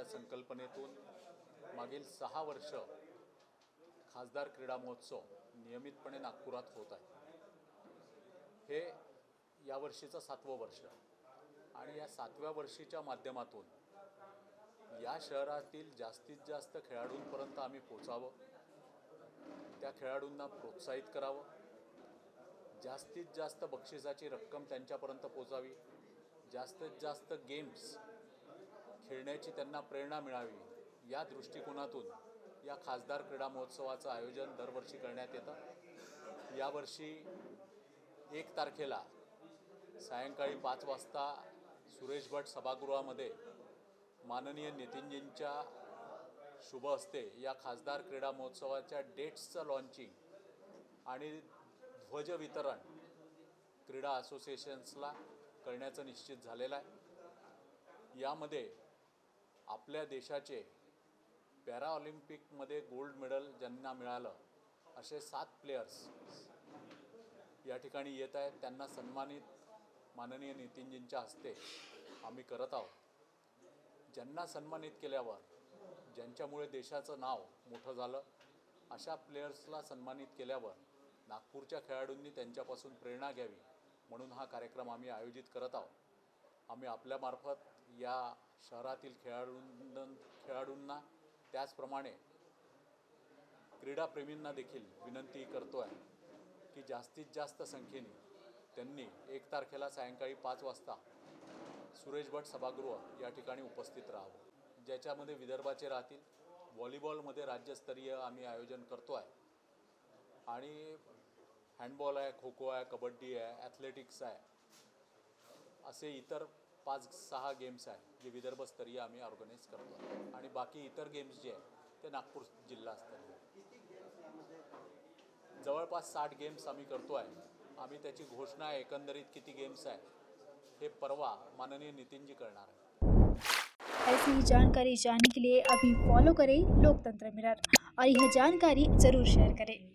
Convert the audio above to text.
संकल्पनेतून मागील 6 वर्ष खासदार क्रीडा महोत्सव नियमितपणे नागपुरात होत आहे। हे यावर्षीचं 7वं वर्ष आणि या 7व्या वर्षीच्या माध्यमातून या शहरातील जास्तीत जास्त खेळाडूंपर्यंत आम्ही पोचावं, त्या खेळाडूंना प्रोत्साहित करावं, जास्तीत जास्त बक्षिसाची रक्कम त्यांच्यापर्यंत पोचावी, जास्तीत जास्त गेम्स खेळण्याची त्यांना प्रेरणा मिळावी, या दृष्टिकोनातून या खासदार क्रीडा महोत्सवाचं आयोजन दरवर्षी करण्यात येतं। यावर्षी 1 तारखेला सायंकाळी 5 वाजता सुरेश भट सभागृहामध्ये माननीय नितीनजींच्या शुभ हस्ते या खासदार क्रीडा महोत्सवाच्या डेट्सचं लॉन्चिंग आणि ध्वज वितरण क्रीडा असोसिएशन्सला करण्याचं निश्चित झालेलं आहे। यामध्ये आपल्या देशाचे पॅराऑलिम्पिकमध्ये गोल्ड मेडल ज्यांना मिळालं असे 7 प्लेयर्स या ठिकाणी येत आहेत। त्यांना सन्मानित माननीय नितीनजींच्या हस्ते आम्ही करत आहोत। ज्यांना सन्मानित केल्यावर ज्यांच्यामुळे देशाचं नाव मोठं झालं अशा प्लेयर्सला सन्मानित केल्यावर नागपूरच्या खेळाडूंनी त्यांच्यापासून प्रेरणा घ्यावी म्हणून हा कार्यक्रम आम्ही आयोजित करत आहोत। आम्ही आपल्यामार्फत या शहरातील खेळाडूंना त्याचप्रमाणे क्रीडाप्रेमींना देखील विनंती करतो आहे की जास्तीत जास्त संख्येने त्यांनी 1 तारखेला सायंकाळी 5 वाजता सुरेश भट सभागृह या ठिकाणी उपस्थित राहावं, ज्याच्यामध्ये विदर्भाचे राहतील। व्हॉलीबॉलमध्ये राज्यस्तरीय आम्ही आयोजन करतो आहे आणि हँडबॉल आहे, खो खो आहे, कबड्डी आहे, ॲथलेटिक्स आहे, असे इतर 5-6 गेम्स आहेत जे विदर्भस्तरीय आम्ही ऑर्गनाईज करतो आणि बाकी इतर गेम्स जे आहेत ते नागपूर जिल्हास्तरीय। जवळपास 60 गेम्स आम्ही करतो आहे। आम्ही त्याची घोषणा एकंदरीत किती गेम्स आहे हे परवा माननीय नितीनजी करणार आहे। ऐसी जानकारी जानने के लिए अभी फॉलो करें लोकतंत्र मिरर और यह जानकारी जरूर शेयर करें।